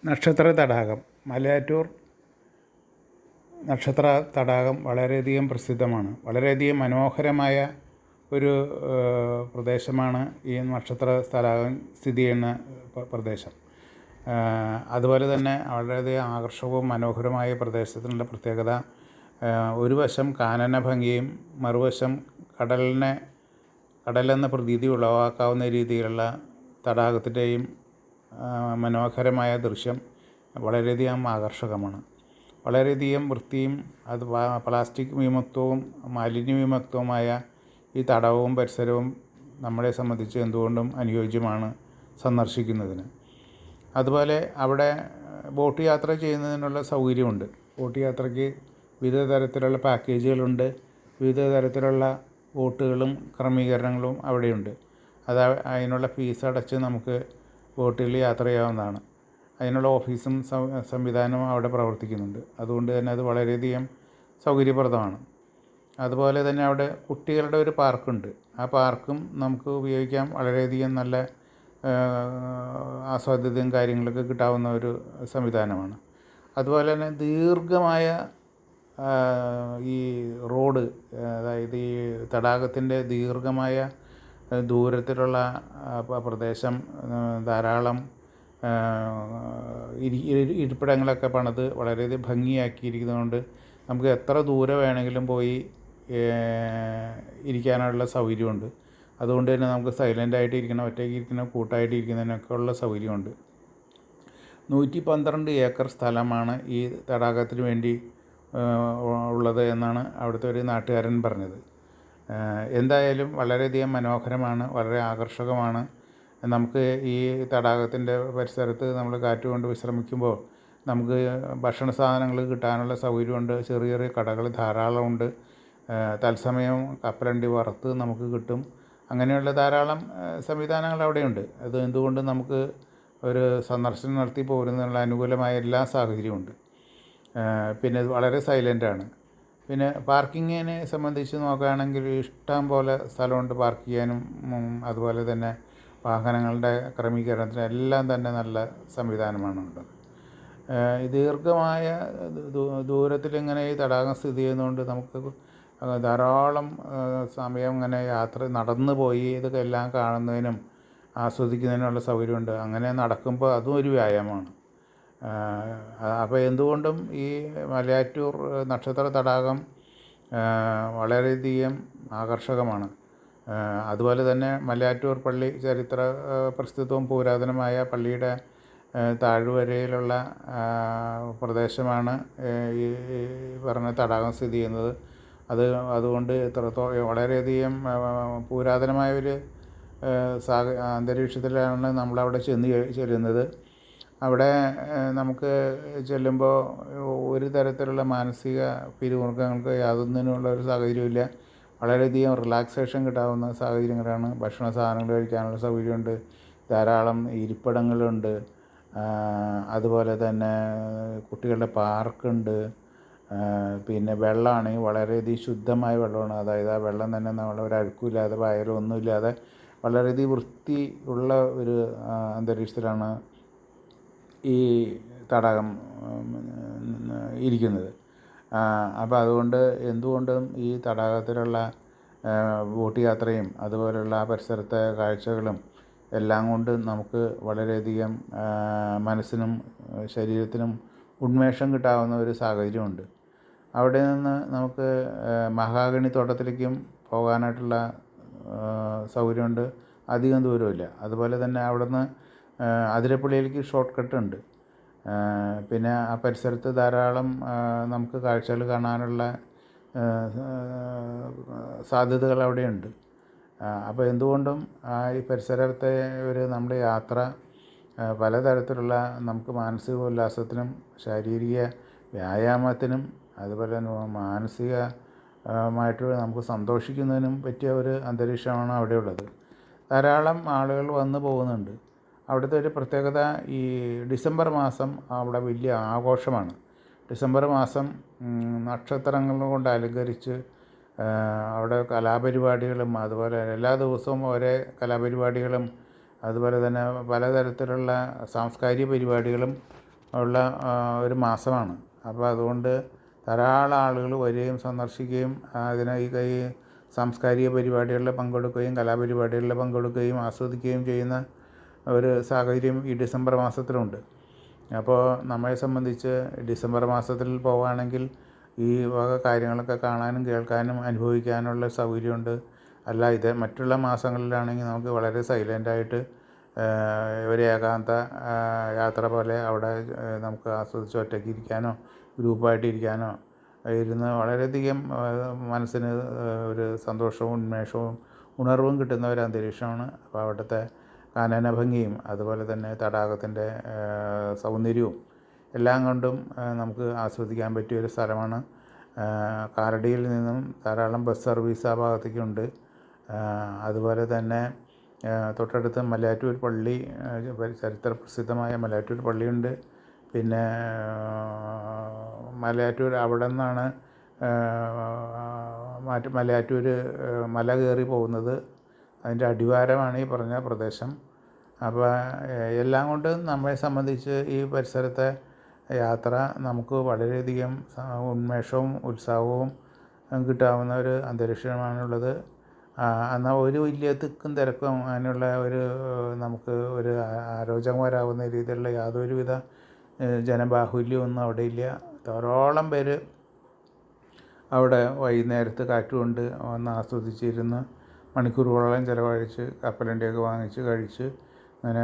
നക്ഷത്ര തടാകം മലയാറ്റൂർ നക്ഷത്ര തടാകം വളരെയധികം പ്രസിദ്ധമാണ്. വളരെയധികം മനോഹരമായ ഒരു പ്രദേശമാണ് ഈ നക്ഷത്ര തടാകം സ്ഥിതി ചെയ്യുന്ന പ്രദേശം. അതുപോലെ തന്നെ വളരെയധികം ആകർഷകവും മനോഹരമായ പ്രദേശത്തിനുള്ള പ്രത്യേകത, ഒരു വശം കാനന ഭംഗിയും മറുവശം കടലെന്ന പ്രതീതി ഉളവാക്കാവുന്ന രീതിയിലുള്ള തടാകത്തിൻ്റെയും മനോഹരമായ ദൃശ്യം വളരെയധികം ആകർഷകമാണ്. വളരെയധികം വൃത്തിയും പ്ലാസ്റ്റിക് വിമുക്തവും മാലിന്യ വിമുക്തവുമായ ഈ തടാകവും പരിസരവും നമ്മളെ സംബന്ധിച്ച് എന്തുകൊണ്ടും അനുയോജ്യമാണ് സന്ദർശിക്കുന്നതിന്. അതുപോലെ അവിടെ ബോട്ട് യാത്ര ചെയ്യുന്നതിനുള്ള സൗകര്യമുണ്ട്. ബോട്ട് യാത്രയ്ക്ക് വിവിധ തരത്തിലുള്ള പാക്കേജുകളുണ്ട്. വിവിധ തരത്തിലുള്ള ബോട്ടുകളും ക്രമീകരണങ്ങളും അവിടെയുണ്ട്. അതിനുള്ള ഫീസ് അടച്ച് നമുക്ക് ബോട്ടിൽ യാത്ര ചെയ്യാവുന്നതാണ്. അതിനുള്ള ഓഫീസും സംവിധാനവും അവിടെ പ്രവർത്തിക്കുന്നുണ്ട്. അതുകൊണ്ട് തന്നെ അത് വളരെയധികം സൗകര്യപ്രദമാണ്. അതുപോലെ തന്നെ അവിടെ കുട്ടികളുടെ ഒരു പാർക്കുണ്ട്. ആ പാർക്കും നമുക്ക് ഉപയോഗിക്കാം. വളരെയധികം നല്ല ആസ്വാദ്യതയും കാര്യങ്ങളൊക്കെ കിട്ടാവുന്ന ഒരു സംവിധാനമാണ്. അതുപോലെ തന്നെ ദീർഘമായ ഈ റോഡ്, അതായത് ഈ തടാകത്തിൻ്റെ ദീർഘമായ ദൂരത്തിലുള്ള പ്രദേശം ധാരാളം ഇരിപ്പിടങ്ങളൊക്കെ പണിത് വളരെയധികം ഭംഗിയാക്കിയിരിക്കുന്നതുകൊണ്ട് നമുക്ക് എത്ര ദൂരെ വേണമെങ്കിലും പോയി ഇരിക്കാനുള്ള സൗകര്യമുണ്ട്. അതുകൊണ്ട് തന്നെ നമുക്ക് സൈലൻ്റായിട്ട് ഇരിക്കണം, ഒറ്റയ്ക്ക് ഇരിക്കണം, കൂട്ടായിട്ട് ഇരിക്കുന്നതിനൊക്കെ ഉള്ള സൗകര്യമുണ്ട്. 112 ഏക്കർ സ്ഥലമാണ് ഈ തടാകത്തിന് വേണ്ടി ഉള്ളത് എന്നാണ് അവിടുത്തെ ഒരു നാട്ടുകാരൻ പറഞ്ഞത്. എന്തായാലും വളരെയധികം മനോഹരമാണ്, വളരെ ആകർഷകമാണ്. നമുക്ക് ഈ തടാകത്തിൻ്റെ പരിസരത്ത് നമ്മൾ കാറ്റുകൊണ്ട് വിശ്രമിക്കുമ്പോൾ നമുക്ക് ഭക്ഷണ സാധനങ്ങൾ കിട്ടാനുള്ള സൗകര്യമുണ്ട്. ചെറിയ ചെറിയ കടകൾ ധാരാളമുണ്ട്. തത്സമയം കപ്പലണ്ടി വറുത്ത് നമുക്ക് കിട്ടും. അങ്ങനെയുള്ള ധാരാളം സംവിധാനങ്ങൾ അവിടെയുണ്ട്. അത് എന്തുകൊണ്ട് നമുക്ക് ഒരു സന്ദർശനം നടത്തി പോരുന്നതിനുള്ള അനുകൂലമായ എല്ലാ സാഹചര്യമുണ്ട്. പിന്നെ വളരെ സൈലൻ്റാണ്. പിന്നെ പാർക്കിങ്ങിനെ സംബന്ധിച്ച് നോക്കുകയാണെങ്കിൽ ഇഷ്ടം പോലെ സ്ഥലമുണ്ട് പാർക്ക് ചെയ്യാനും. അതുപോലെ തന്നെ വാഹനങ്ങളുടെ ക്രമീകരണത്തിനും എല്ലാം തന്നെ നല്ല സംവിധാനമാണ് ഉള്ളത്. ദീർഘമായ ദൂരത്തിലിങ്ങനെ ഈ തടാകം സ്ഥിതി ചെയ്യുന്നതുകൊണ്ട് നമുക്ക് ധാരാളം സമയം ഇങ്ങനെ നടന്നു പോയി ഇതൊക്കെ എല്ലാം കാണുന്നതിനും ആസ്വദിക്കുന്നതിനുള്ള സൗകര്യമുണ്ട്. അങ്ങനെ നടക്കുമ്പോൾ അതും ഒരു വ്യായാമമാണ്. അപ്പോൾ എന്തുകൊണ്ടും ഈ മലയാറ്റൂർ നക്ഷത്ര തടാകം വളരെയധികം ആകർഷകമാണ്. അതുപോലെ തന്നെ മലയാറ്റൂർ പള്ളി ചരിത്ര പ്രസിദ്ധവും പുരാതനമായ പള്ളിയുടെ താഴ്വരയിലുള്ള പ്രദേശമാണ് ഈ പറഞ്ഞ തടാകം സ്ഥിതി ചെയ്യുന്നത്. അതുകൊണ്ട് വളരെയധികം പുരാതനമായ ഒരു അന്തരീക്ഷത്തിലാണ് നമ്മളവിടെ ചെല്ലുന്നത്. അവിടെ നമുക്ക് ചെല്ലുമ്പോൾ ഒരു തരത്തിലുള്ള മാനസിക പിരിമുറുക്കങ്ങൾക്ക് യാതൊന്നിനുമുള്ള ഒരു സാഹചര്യമില്ല. വളരെയധികം റിലാക്സേഷൻ കിട്ടാവുന്ന സാഹചര്യങ്ങളാണ്. ഭക്ഷണ സാധനങ്ങൾ കഴിക്കാനുള്ള സൗകര്യമുണ്ട്. ധാരാളം ഇരിപ്പിടങ്ങളുണ്ട്. അതുപോലെ തന്നെ കുട്ടികളുടെ പാർക്കുണ്ട്. പിന്നെ വെള്ളമാണെങ്കിൽ വളരെയധികം ശുദ്ധമായ വെള്ളമാണ്. അതായത് ആ വെള്ളം തന്നെ ഒരു അഴുക്കുമില്ലാതെ പായലും ഒന്നുമില്ലാതെ വളരെയധികം വൃത്തി ഉള്ള ഒരു അന്തരീക്ഷത്തിലാണ് ഈ തടാകം ഇരിക്കുന്നത്. അപ്പോൾ അതുകൊണ്ട് എന്തുകൊണ്ടും ഈ തടാകത്തിലുള്ള ബോട്ട് യാത്രയും അതുപോലെയുള്ള പരിസരത്തെ കാഴ്ചകളും എല്ലാം കൊണ്ടും നമുക്ക് വളരെയധികം മനസ്സിനും ശരീരത്തിനും ഉന്മേഷം കിട്ടാവുന്ന ഒരു സാഹചര്യമുണ്ട്. അവിടെ നിന്ന് നമുക്ക് മഹാഗണി തോട്ടത്തിലേക്കും പോകാനായിട്ടുള്ള സൗകര്യമുണ്ട്. അധികം ദൂരമില്ല. അതുപോലെ തന്നെ അവിടുന്ന് അതിരപ്പള്ളിയിലേക്ക് ഷോർട്ട് കട്ട് ഉണ്ട്. പിന്നെ ആ പരിസരത്ത് ധാരാളം നമുക്ക് കാഴ്ചകൾ കാണാനുള്ള സാധ്യതകൾ അവിടെയുണ്ട്. അപ്പോൾ എന്തുകൊണ്ടും ഈ പരിസരത്തെ നമ്മുടെ യാത്ര പലതരത്തിലുള്ള നമുക്ക് മാനസിക ഉല്ലാസത്തിനും ശാരീരിക വ്യായാമത്തിനും അതുപോലെ തന്നെ മാനസികമായിട്ട് നമുക്ക് സന്തോഷിക്കുന്നതിനും പറ്റിയ ഒരു അന്തരീക്ഷമാണ് അവിടെയുള്ളത്. ധാരാളം ആളുകൾ വന്നു പോകുന്നുണ്ട്. അവിടുത്തെ ഒരു പ്രത്യേകത, ഈ ഡിസംബർ മാസം അവിടെ വലിയ ആഘോഷമാണ്. ഡിസംബർ മാസം നക്ഷത്രങ്ങൾ കൊണ്ട് അലങ്കരിച്ച് അവിടെ കലാപരിപാടികളും അതുപോലെ എല്ലാ ദിവസവും ഒരേ കലാപരിപാടികളും അതുപോലെ തന്നെ പലതരത്തിലുള്ള സാംസ്കാരിക പരിപാടികളും ഉള്ള ഒരു മാസമാണ്. അപ്പോൾ അതുകൊണ്ട് ധാരാളം ആളുകൾ വരികയും സന്ദർശിക്കുകയും ഈ സാംസ്കാരിക പരിപാടികളിൽ പങ്കെടുക്കുകയും കലാപരിപാടികളിൽ പങ്കെടുക്കുകയും ആസ്വദിക്കുകയും ചെയ്യുന്ന ഒരു സാഹചര്യം ഈ ഡിസംബർ മാസത്തിലുണ്ട്. അപ്പോൾ നമ്മളെ സംബന്ധിച്ച് ഡിസംബർ മാസത്തിൽ പോവുകയാണെങ്കിൽ ഈ വക കാര്യങ്ങളൊക്കെ കാണാനും കേൾക്കാനും അനുഭവിക്കാനുള്ള സൗകര്യമുണ്ട്. അല്ല ഇത് മറ്റുള്ള മാസങ്ങളിലാണെങ്കിൽ നമുക്ക് വളരെ സൈലൻ്റായിട്ട് ഒരു ഏകാന്ത യാത്ര പോലെ അവിടെ നമുക്ക് ആസ്വദിച്ച് ഒറ്റയ്ക്ക് ഇരിക്കാനോ ഗ്രൂപ്പായിട്ട് ഇരിക്കാനോ ഇരുന്ന് വളരെയധികം മനസ്സിന് ഒരു സന്തോഷവും ഉന്മേഷവും ഉണർവും കിട്ടുന്ന ഒരു അന്തരീക്ഷമാണ്. അപ്പോൾ അവിടുത്തെ കാനന ഭംഗിയും അതുപോലെ തന്നെ തടാകത്തിൻ്റെ സൗന്ദര്യവും എല്ലാം കൊണ്ടും നമുക്ക് ആസ്വദിക്കാൻ പറ്റിയൊരു സ്ഥലമാണ്. കാലടിയിൽ നിന്നും ധാരാളം ബസ് സർവീസ് ആ ഭാഗത്തേക്കുണ്ട്. അതുപോലെ തന്നെ തൊട്ടടുത്ത് മലയാറ്റൂർ പള്ളി, ചരിത്ര പ്രസിദ്ധമായ മലയാറ്റൂർ പള്ളിയുണ്ട്. പിന്നെ മലയാറ്റൂർ അവിടെ നിന്നാണ് മലയാറ്റൂർ മല കയറി പോകുന്നത്. അതിൻ്റെ അടിവാരമാണ് ഈ പറഞ്ഞ പ്രദേശം. അപ്പോൾ എല്ലാം കൊണ്ടും നമ്മളെ സംബന്ധിച്ച് ഈ പരിസരത്തെ യാത്ര നമുക്ക് വളരെയധികം ഉന്മേഷവും ഉത്സാഹവും കിട്ടാവുന്ന ഒരു അന്തരീക്ഷമാണുള്ളത്. എന്നാൽ ഒരു വലിയ തിക്കും തിരക്കും അതിനുള്ള നമുക്ക് ഒരു അരോചകമാരാകുന്ന രീതിയിലുള്ള യാതൊരുവിധ ജനബാഹുല്യമൊന്നും അവിടെ ഇല്ല. ധാരാളം പേര് അവിടെ വൈകുന്നേരത്ത് കാറ്റുകൊണ്ട് വന്ന് ആസ്വദിച്ചിരുന്ന് മണിക്കൂറുകളോളം ചിലവഴിച്ച് കപ്പലണ്ടിയൊക്കെ വാങ്ങിച്ച് കഴിച്ച് അങ്ങനെ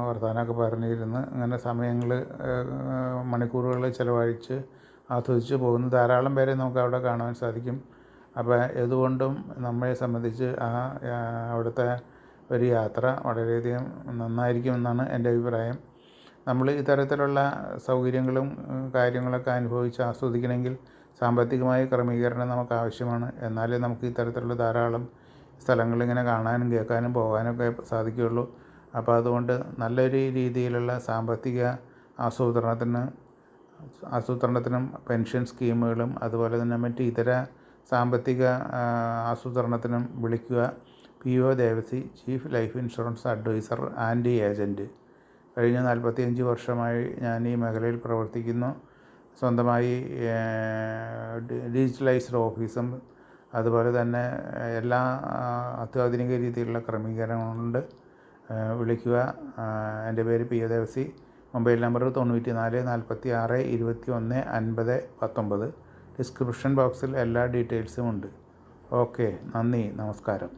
വർത്തമാനമൊക്കെ പറഞ്ഞിരുന്ന് അങ്ങനെ സമയങ്ങൾ മണിക്കൂറുകൾ ചിലവഴിച്ച് ആസ്വദിച്ച് പോകുന്ന ധാരാളം പേരെ നമുക്ക് അവിടെ കാണാൻ സാധിക്കും. അപ്പോൾ ഇതുകൊണ്ടും നമ്മളെ സംബന്ധിച്ച് അവിടുത്തെ ഒരു യാത്ര വളരെയധികം നന്നായിരിക്കുമെന്നാണ് എൻ്റെ അഭിപ്രായം. നമ്മൾ ഇത്തരത്തിലുള്ള സൗകര്യങ്ങളും കാര്യങ്ങളൊക്കെ അനുഭവിച്ച് ആസ്വദിക്കണമെങ്കിൽ സാമ്പത്തികമായ ക്രമീകരണം നമുക്ക് ആവശ്യമാണ്. എന്നാലേ നമുക്ക് ഇത്തരത്തിലുള്ള ധാരാളം സ്ഥലങ്ങളിങ്ങനെ കാണാനും കേൾക്കാനും പോകാനൊക്കെ സാധിക്കുകയുള്ളൂ. അപ്പോൾ അതുകൊണ്ട് നല്ലൊരു രീതിയിലുള്ള സാമ്പത്തിക ആസൂത്രണത്തിനും പെൻഷൻ സ്കീമുകളും അതുപോലെ തന്നെ മറ്റ് ഇതര സാമ്പത്തിക ആസൂത്രണത്തിനും വിളിക്കുക PO Devasi, chief life insurance advisor and agent. കഴിഞ്ഞ 45 വർഷമായി ഞാൻ ഈ മേഖലയിൽ പ്രവർത്തിക്കുന്നു. സ്വന്തമായി ഡിജിറ്റലൈസ്ഡ് ഓഫീസും അതുപോലെ തന്നെ എല്ലാ അത്യാധുനിക രീതിയിലുള്ള ക്രമീകരണങ്ങളുണ്ട്. വിളിക്കുക. എൻ്റെ പേര് PO Devasi. Mobile number 94 46 21 50 19. Description ബോക്സിൽ എല്ലാ ഡീറ്റെയിൽസും ഉണ്ട്. ഓക്കെ, നന്ദി, നമസ്കാരം.